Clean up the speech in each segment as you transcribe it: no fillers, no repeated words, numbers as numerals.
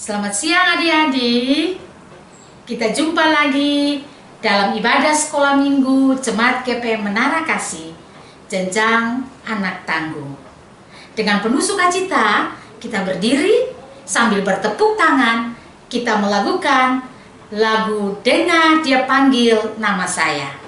Selamat siang adik-adik. Kita jumpa lagi dalam ibadah sekolah minggu Jemaat GP Menara Kasih, Jenjang Anak Tangguh. Dengan penuh sukacita, kita berdiri sambil bertepuk tangan, kita melakukan lagu Dengar Dia Panggil Nama Saya.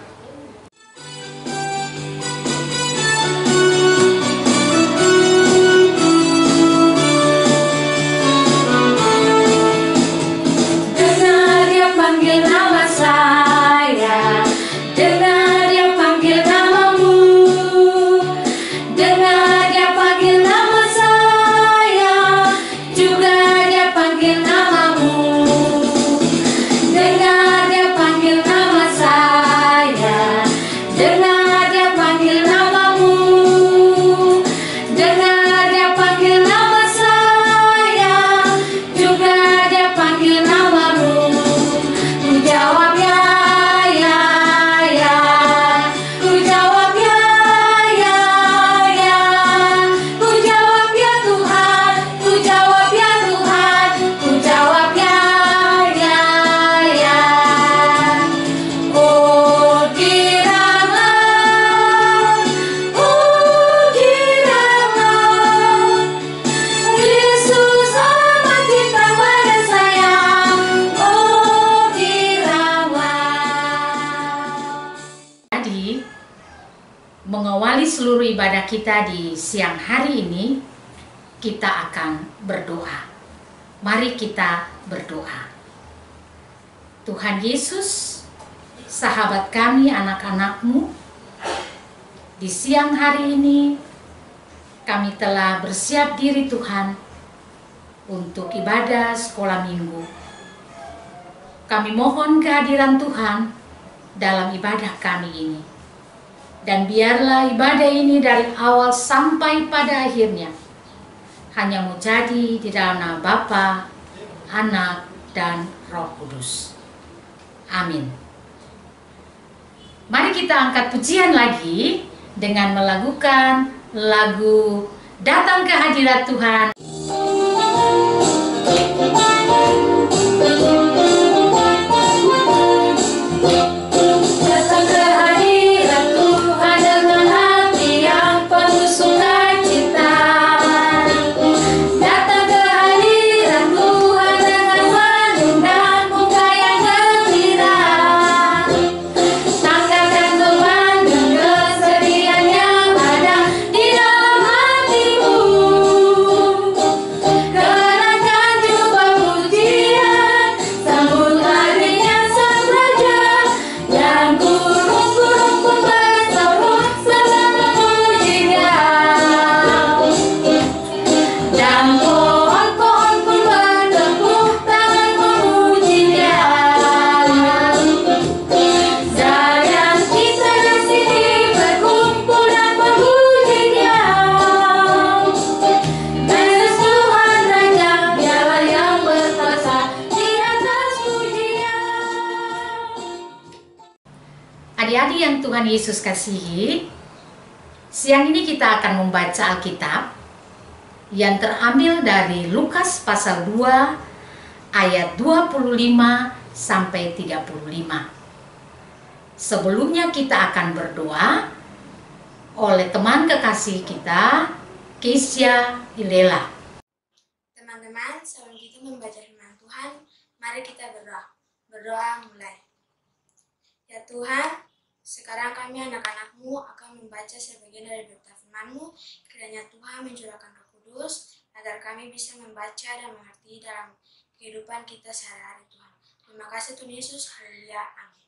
Mengawali seluruh ibadah kita di siang hari ini, kita akan berdoa. Mari kita berdoa. Tuhan Yesus, sahabat kami, anak-anak-Mu, di siang hari ini kami telah bersiap diri Tuhan untuk ibadah sekolah minggu. Kami mohon kehadiran Tuhan dalam ibadah kami ini. Dan biarlah ibadah ini dari awal sampai pada akhirnya hanya mau jadi di dalam nama Bapa, Anak, dan Roh Kudus. Amin. Mari kita angkat pujian lagi dengan melakukan lagu Datang ke Hadirat Tuhan. Adik-adik yang Tuhan Yesus kasihi, siang ini kita akan membaca Alkitab yang terambil dari Lukas pasal 2 ayat 25 sampai 35. Sebelumnya kita akan berdoa oleh teman kekasih kita, Keisha Ilela. Teman-teman, sebelum kita membaca firman Tuhan, mari kita berdoa. Berdoa mulai. Ya Tuhan, sekarang kami anak-anak-Mu akan membaca sebagian dari berita firman-Mu. Kiranya Tuhan mencurahkan Roh Kudus agar kami bisa membaca dan mengerti dalam kehidupan kita sehari-hari Tuhan. Terima kasih Tuhan Yesus. Haleluya. Amin.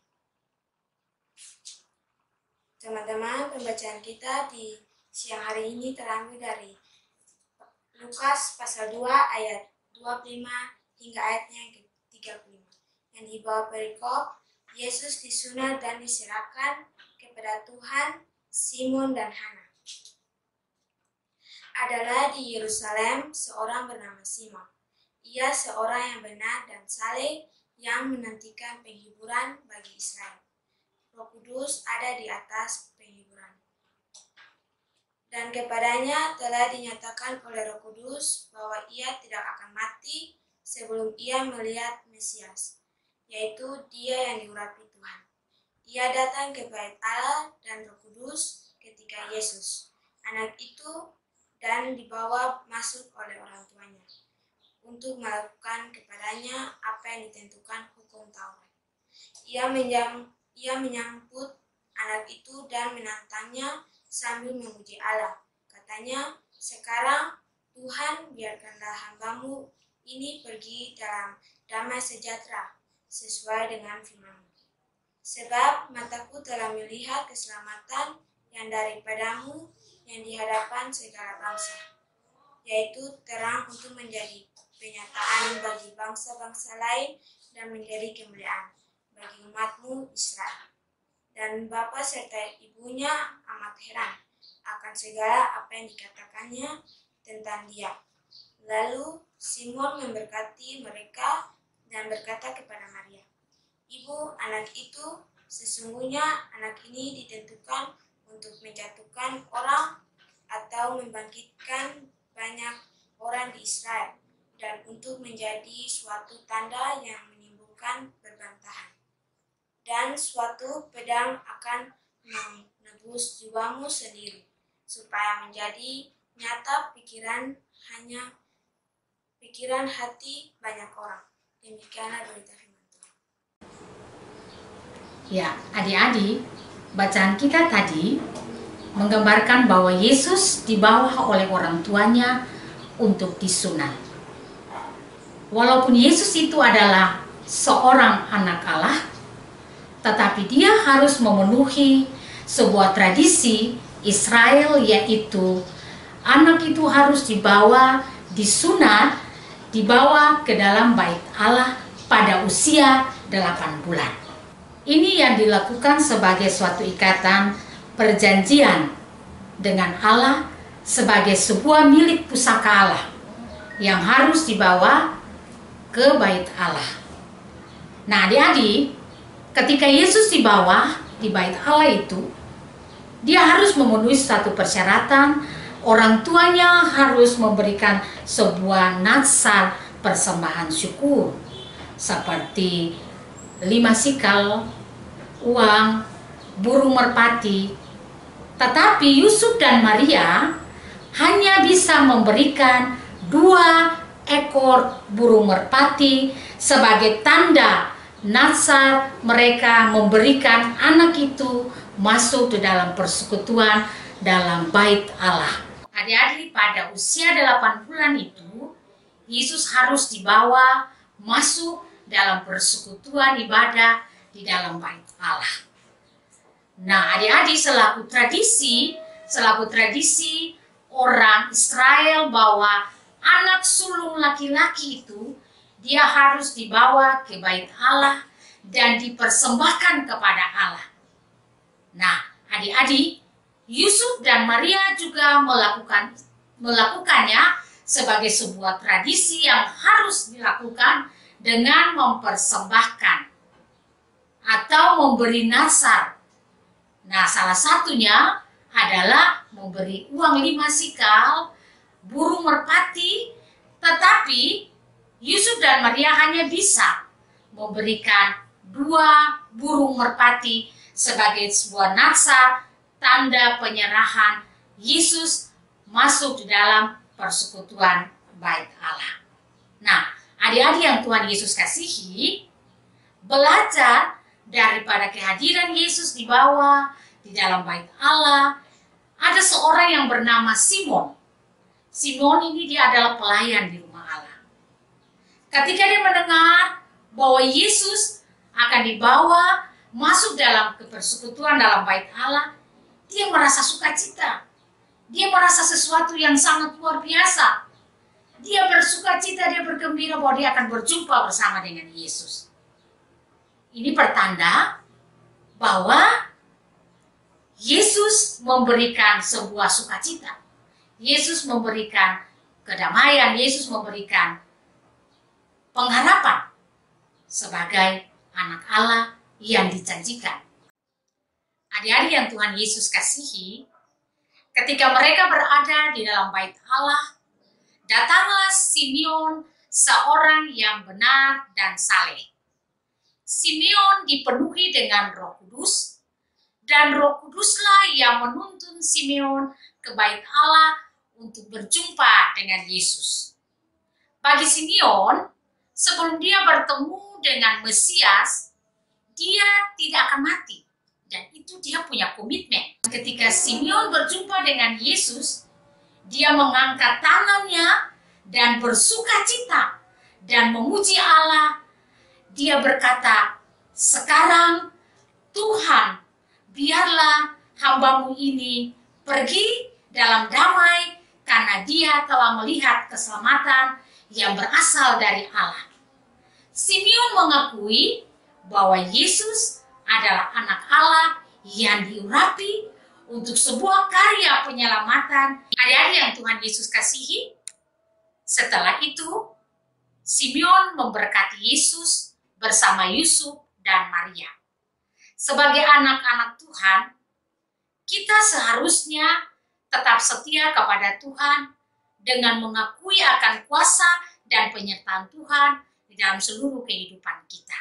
Teman-teman, pembacaan kita di siang hari ini terambil dari Lukas pasal 2 ayat 25 hingga ayatnya yang ke-35. Yang di bawah perikop, Yesus disunat dan diserahkan kepada Tuhan, Simon dan Hana. Adalah di Yerusalem seorang bernama Simon. Ia seorang yang benar dan saleh yang menantikan penghiburan bagi Israel. Roh Kudus ada di atas penghiburan. Dan kepadanya telah dinyatakan oleh Roh Kudus bahwa ia tidak akan mati sebelum ia melihat Mesias, yaitu Dia yang diurapi Tuhan. Ia datang ke bait Allah dan Roh Kudus ketika Yesus, anak itu, dan dibawa masuk oleh orang tuanya untuk melakukan kepadanya apa yang ditentukan hukum Taurat. Ia menyambut anak itu dan menantangnya sambil memuji Allah. Katanya, "Sekarang Tuhan, biarkanlah hambamu ini pergi dalam damai sejahtera sesuai dengan firman-Mu. Sebab mataku telah melihat keselamatan yang daripadamu yang di hadapan segala bangsa, yaitu terang untuk menjadi penyataan bagi bangsa-bangsa lain dan menjadi kemuliaan bagi umat-Mu Israel." Dan bapa serta ibunya amat heran akan segala apa yang dikatakannya tentang Dia. Lalu Simon memberkati mereka dan berkata kepada Maria, "Ibu anak itu, sesungguhnya anak ini ditentukan untuk menjatuhkan orang atau membangkitkan banyak orang di Israel, dan untuk menjadi suatu tanda yang menimbulkan perbantahan. Dan suatu pedang akan menebus jiwamu sendiri, supaya menjadi nyata pikiran hati banyak orang." Demikianlah berita firman Tuhan. Ya, adik-adik, bacaan kita tadi menggambarkan bahwa Yesus dibawa oleh orang tuanya untuk disunat. Walaupun Yesus itu adalah seorang anak Allah, tetapi dia harus memenuhi sebuah tradisi Israel, yaitu anak itu harus disunat, dibawa ke dalam bait Allah pada usia 8 bulan. Ini yang dilakukan sebagai suatu ikatan perjanjian dengan Allah sebagai sebuah milik pusaka Allah yang harus dibawa ke bait Allah. Nah, adik-adik, ketika Yesus dibawa di bait Allah itu, dia harus memenuhi satu persyaratan. Orang tuanya harus memberikan sebuah natsar persembahan syukur, seperti 5 sikal uang, burung merpati. Tetapi Yusuf dan Maria hanya bisa memberikan 2 ekor burung merpati sebagai tanda natsar mereka memberikan anak itu masuk ke dalam persekutuan dalam bait Allah. Adik-adik, pada usia 8 bulan itu, Yesus harus dibawa masuk dalam persekutuan ibadah di dalam bait Allah. Nah, adik-adik, selaku tradisi orang Israel bahwa anak sulung laki-laki itu dia harus dibawa ke bait Allah dan dipersembahkan kepada Allah. Nah, adik-adik, Yusuf dan Maria juga melakukannya sebagai sebuah tradisi yang harus dilakukan dengan mempersembahkan atau memberi nasar. Nah, salah satunya adalah memberi uang 5 sikal, burung merpati, tetapi Yusuf dan Maria hanya bisa memberikan 2 burung merpati sebagai sebuah nasar, tanda penyerahan Yesus masuk di dalam persekutuan bait Allah. Nah, adik-adik yang Tuhan Yesus kasihi, belajar daripada kehadiran Yesus dibawa di dalam bait Allah, ada seorang yang bernama Simon. Simon ini dia adalah pelayan di rumah Allah. Ketika dia mendengar bahwa Yesus akan dibawa masuk dalam persekutuan dalam bait Allah, dia merasa sukacita. Dia merasa sesuatu yang sangat luar biasa. Dia bersukacita, dia bergembira bahwa dia akan berjumpa bersama dengan Yesus. Ini pertanda bahwa Yesus memberikan sebuah sukacita. Yesus memberikan kedamaian, Yesus memberikan pengharapan sebagai anak Allah yang dijanjikan. Adik-adik yang Tuhan Yesus kasihi, ketika mereka berada di dalam bait Allah, datanglah Simeon seorang yang benar dan saleh. Simeon dipenuhi dengan Roh Kudus, dan Roh Kuduslah yang menuntun Simeon ke bait Allah untuk berjumpa dengan Yesus. Bagi Simeon, sebelum dia bertemu dengan Mesias, dia tidak akan mati. Dan itu dia punya komitmen. Ketika Simeon berjumpa dengan Yesus, dia mengangkat tangannya dan bersuka cita dan memuji Allah. Dia berkata, "Sekarang Tuhan, biarlah hamba-Mu ini pergi dalam damai karena dia telah melihat keselamatan yang berasal dari Allah." Simeon mengakui bahwa Yesus adalah anak Allah yang diurapi untuk sebuah karya penyelamatan. Adik-adik yang Tuhan Yesus kasihi, setelah itu Simeon memberkati Yesus bersama Yusuf dan Maria. Sebagai anak-anak Tuhan, kita seharusnya tetap setia kepada Tuhan dengan mengakui akan kuasa dan penyertaan Tuhan di dalam seluruh kehidupan kita.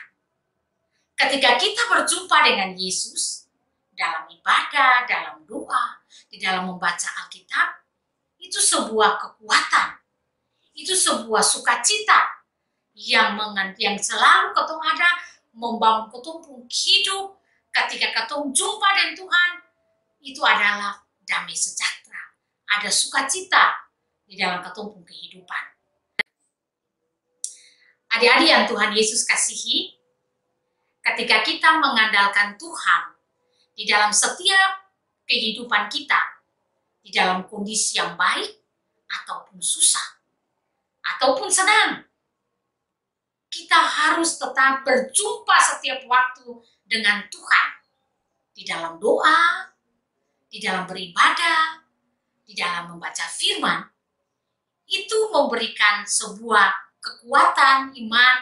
Ketika kita berjumpa dengan Yesus dalam ibadah, dalam doa, di dalam membaca Alkitab, itu sebuah kekuatan, itu sebuah sukacita yang selalu ketong ada membangun ketong hidup. Ketika ketong jumpa dengan Tuhan, itu adalah damai sejahtera, ada sukacita di dalam ketong kehidupan. Adik-adik yang Tuhan Yesus kasihi, ketika kita mengandalkan Tuhan di dalam setiap kehidupan kita, di dalam kondisi yang baik ataupun susah, ataupun senang, kita harus tetap berjumpa setiap waktu dengan Tuhan. Di dalam doa, di dalam beribadah, di dalam membaca firman, itu memberikan sebuah kekuatan, iman,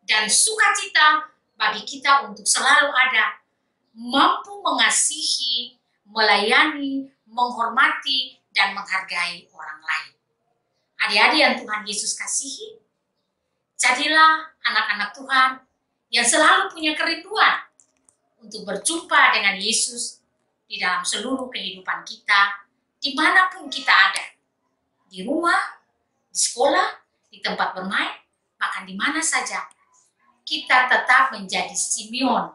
dan sukacita bagi kita untuk selalu ada, mampu mengasihi, melayani, menghormati, dan menghargai orang lain. Adik-adik yang Tuhan Yesus kasihi, jadilah anak-anak Tuhan yang selalu punya kerinduan untuk berjumpa dengan Yesus di dalam seluruh kehidupan kita, dimanapun kita ada. Di rumah, di sekolah, di tempat bermain, bahkan di mana saja. Kita tetap menjadi Simeon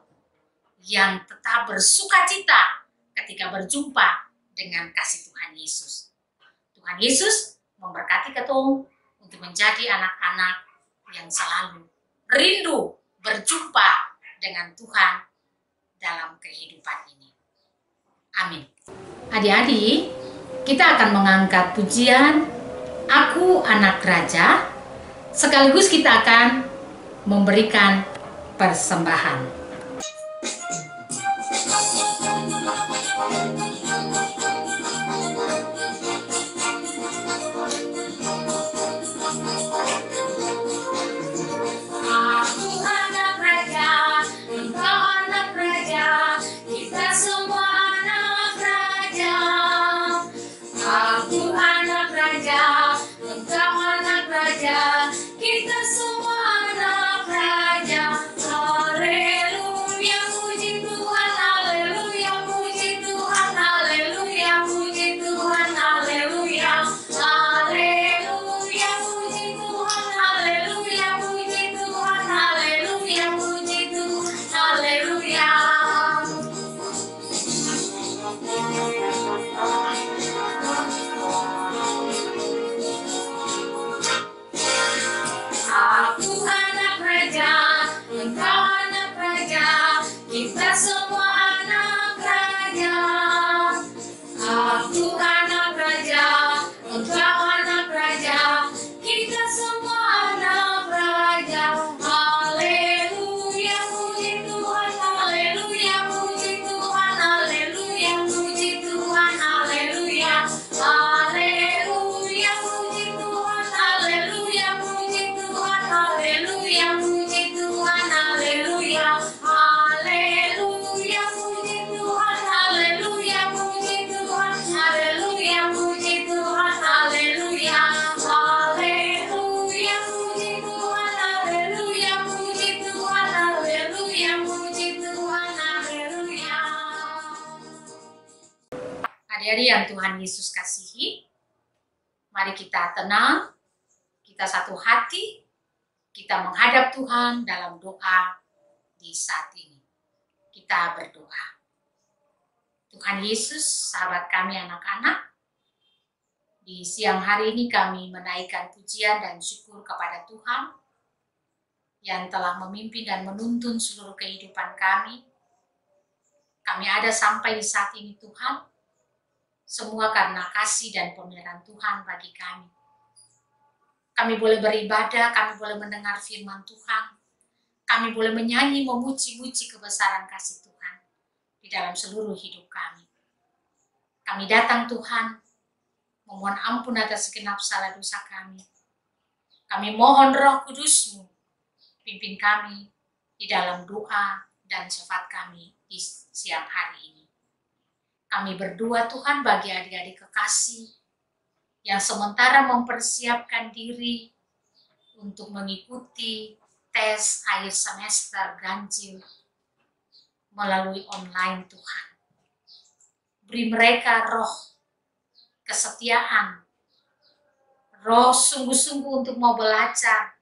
yang tetap bersuka cita ketika berjumpa dengan kasih Tuhan Yesus. Tuhan Yesus memberkati ketong untuk menjadi anak-anak yang selalu rindu berjumpa dengan Tuhan dalam kehidupan ini. Amin. Adik-adik, kita akan mengangkat pujian Aku Anak Raja, sekaligus kita akan memberikan persembahan. Kita semua anak raja, haleluya. yang Tuhan Yesus kasihi, mari kita tenang, kita satu hati, kita menghadap Tuhan dalam doa di saat ini. Kita berdoa. Tuhan Yesus, sahabat kami anak-anak, di siang hari ini kami menaikkan pujian dan syukur kepada Tuhan yang telah memimpin dan menuntun seluruh kehidupan kami. Kami ada sampai di saat ini Tuhan, semua karena kasih dan pemeliharaan Tuhan bagi kami. Kami boleh beribadah, kami boleh mendengar firman Tuhan. Kami boleh menyanyi, memuji-muji kebesaran kasih Tuhan di dalam seluruh hidup kami. Kami datang Tuhan, memohon ampun atas segenap salah dosa kami. Kami mohon Roh Kudus-Mu, pimpin kami di dalam doa dan syafaat kami di siang hari ini. Kami berdoa Tuhan bagi adik-adik kekasih yang sementara mempersiapkan diri untuk mengikuti tes akhir semester ganjil melalui online Tuhan. Beri mereka roh kesetiaan, roh sungguh-sungguh untuk mau belajar.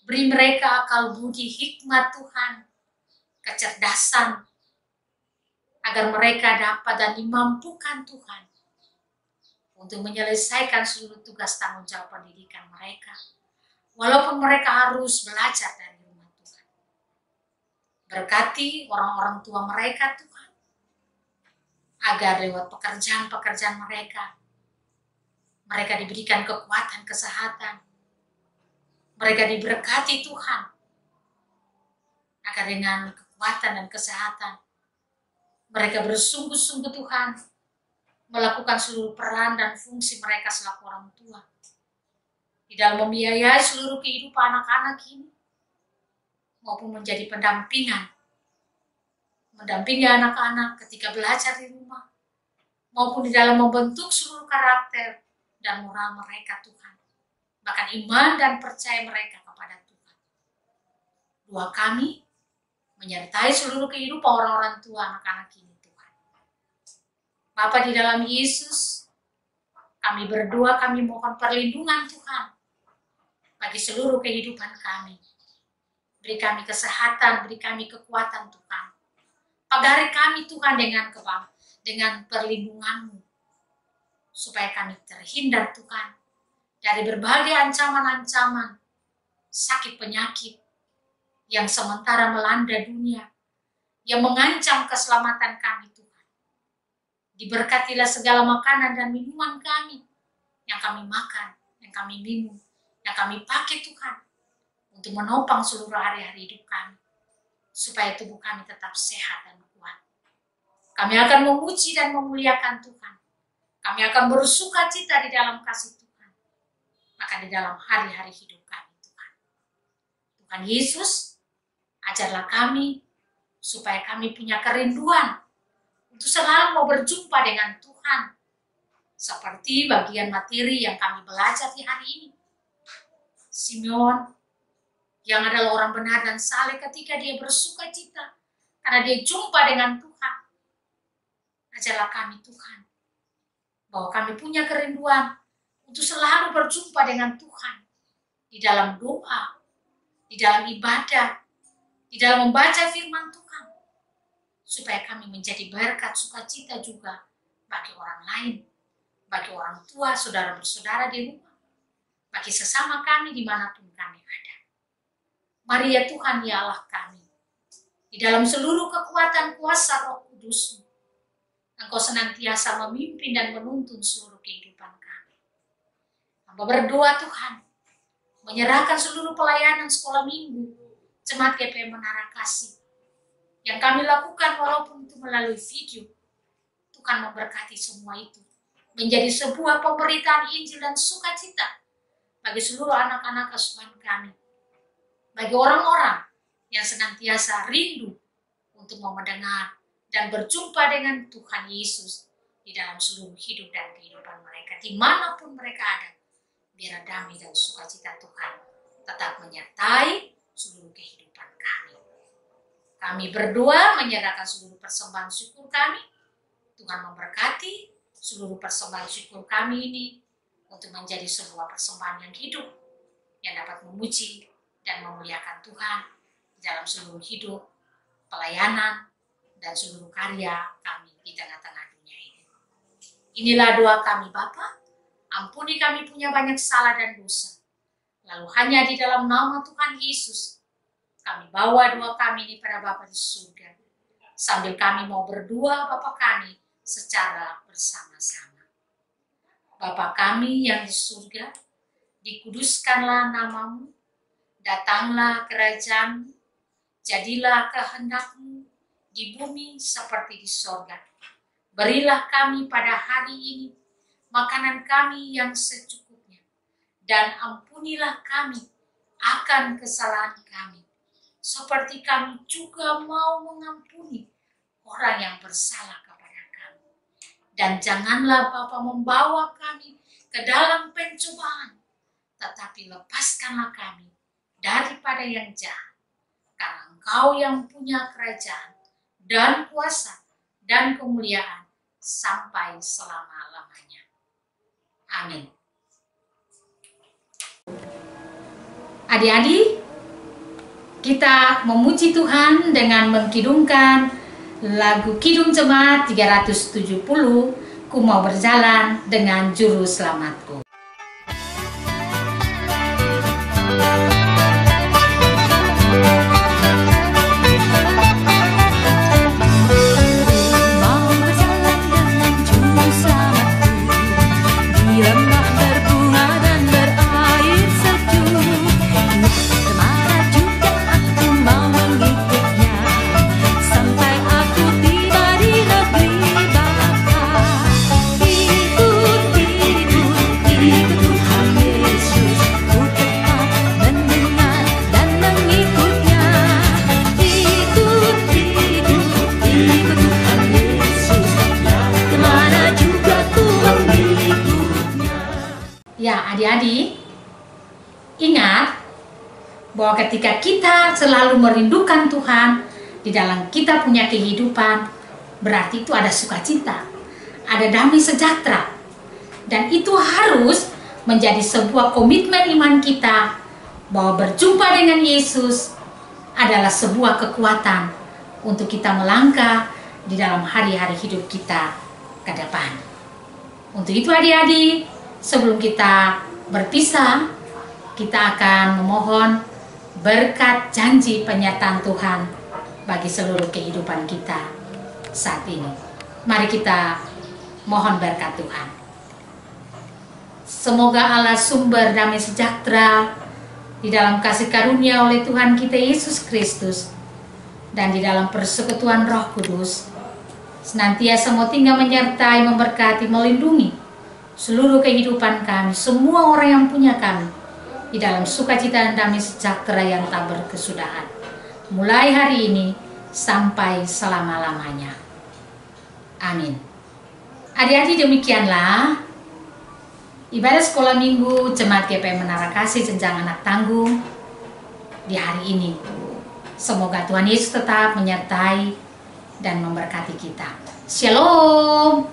Beri mereka akal budi hikmat Tuhan, kecerdasan, agar mereka dapat dan dimampukan Tuhan untuk menyelesaikan seluruh tugas tanggung jawab pendidikan mereka. Walaupun mereka harus belajar dari rumah Tuhan. Berkati orang-orang tua mereka Tuhan, agar lewat pekerjaan-pekerjaan mereka diberikan kekuatan, kesehatan. Mereka diberkati Tuhan, agar dengan kekuatan dan kesehatan mereka bersungguh-sungguh Tuhan melakukan seluruh peran dan fungsi mereka selaku orang tua di dalam membiayai seluruh kehidupan anak-anak ini maupun menjadi mendampingi anak-anak ketika belajar di rumah maupun di dalam membentuk seluruh karakter dan moral mereka Tuhan, bahkan iman dan percaya mereka kepada Tuhan. Doa kami menyertai seluruh kehidupan orang-orang tua anak-anak ini Tuhan. Bapa di dalam Yesus, kami berdoa, kami mohon perlindungan Tuhan bagi seluruh kehidupan kami. Beri kami kesehatan, beri kami kekuatan Tuhan. Pagari kami Tuhan dengan perlindungan-Mu, supaya kami terhindar Tuhan dari berbagai ancaman-ancaman, sakit penyakit, yang sementara melanda dunia, yang mengancam keselamatan kami Tuhan. Diberkatilah segala makanan dan minuman kami, yang kami makan, yang kami minum, yang kami pakai Tuhan, untuk menopang seluruh hari-hari hidup kami, supaya tubuh kami tetap sehat dan kuat. Kami akan memuji dan memuliakan Tuhan. Kami akan bersuka cita di dalam kasih Tuhan, maka di dalam hari-hari hidup kami Tuhan. Tuhan Yesus, ajarlah kami supaya kami punya kerinduan untuk selalu mau berjumpa dengan Tuhan. Seperti bagian materi yang kami belajar di hari ini. Simeon yang adalah orang benar dan saleh ketika dia bersuka cita karena dia jumpa dengan Tuhan. Ajarlah kami Tuhan bahwa kami punya kerinduan untuk selalu berjumpa dengan Tuhan di dalam doa, di dalam ibadah, di dalam membaca firman Tuhan, supaya kami menjadi berkat sukacita juga bagi orang lain, bagi orang tua, saudara bersaudara di rumah, bagi sesama kami dimanapun kami ada. Mari ya Tuhan, ya Allah kami, di dalam seluruh kekuatan kuasa Roh Kudus, Engkau senantiasa memimpin dan menuntun seluruh kehidupan kami. Hamba berdoa Tuhan, menyerahkan seluruh pelayanan sekolah minggu, Jemaat GPM Menara Kasih, yang kami lakukan walaupun itu melalui video. Tuhan memberkati semua itu, menjadi sebuah pemberitaan Injil dan sukacita bagi seluruh anak-anak asuhan kami, bagi orang-orang yang senantiasa rindu untuk mau mendengar dan berjumpa dengan Tuhan Yesus di dalam seluruh hidup dan kehidupan mereka, dimanapun mereka ada. Biar damai dan sukacita Tuhan tetap menyertai seluruh kehidupan kami. Kami berdoa menyerahkan seluruh persembahan syukur kami Tuhan memberkati seluruh persembahan syukur kami ini untuk menjadi sebuah persembahan yang hidup, yang dapat memuji dan memuliakan Tuhan di dalam seluruh hidup, pelayanan, dan seluruh karya kami di tengah-tengah dunia ini. Inilah doa kami Bapa, ampuni kami punya banyak salah dan dosa. Lalu hanya di dalam nama Tuhan Yesus, kami bawa doa kami ini pada Bapa di surga. Sambil kami mau berdoa Bapa kami secara bersama-sama. Bapa kami yang di surga, dikuduskanlah namamu, datanglah kerajaan-mu, jadilah kehendak-mu di bumi seperti di sorga. Berilah kami pada hari ini makanan kami yang secukupnya, dan ampunilah kami akan kesalahan kami, seperti kami juga mau mengampuni orang yang bersalah kepada kami. Dan janganlah Bapa membawa kami ke dalam pencobaan, tetapi lepaskanlah kami daripada yang jahat. Karena Engkau yang punya kerajaan dan kuasa dan kemuliaan sampai selama-lamanya. Amin. Adik-adik, kita memuji Tuhan dengan mengkidungkan lagu Kidung Jemaat 370, Ku Mau Berjalan dengan Juru Selamatku. Ya, adik-adik, ingat bahwa ketika kita selalu merindukan Tuhan di dalam kita punya kehidupan, berarti itu ada sukacita, ada damai sejahtera. Dan itu harus menjadi sebuah komitmen iman kita bahwa berjumpa dengan Yesus adalah sebuah kekuatan untuk kita melangkah di dalam hari-hari hidup kita ke depan. Untuk itu adik-adik, sebelum kita berpisah, kita akan memohon berkat janji penyertaan Tuhan bagi seluruh kehidupan kita saat ini. Mari kita mohon berkat Tuhan. Semoga Allah sumber damai sejahtera di dalam kasih karunia oleh Tuhan kita Yesus Kristus dan di dalam persekutuan Roh Kudus senantiasa mau tinggal menyertai, memberkati, melindungi seluruh kehidupan kami, semua orang yang punya kami, di dalam sukacita dan damai sejahtera yang tak berkesudahan, mulai hari ini sampai selama-lamanya. Amin. Adik-adik, demikianlah ibadah sekolah minggu Jemaat GPM Menara Kasih Jenjang Anak Tangguh di hari ini. Semoga Tuhan Yesus tetap menyertai dan memberkati kita. Shalom.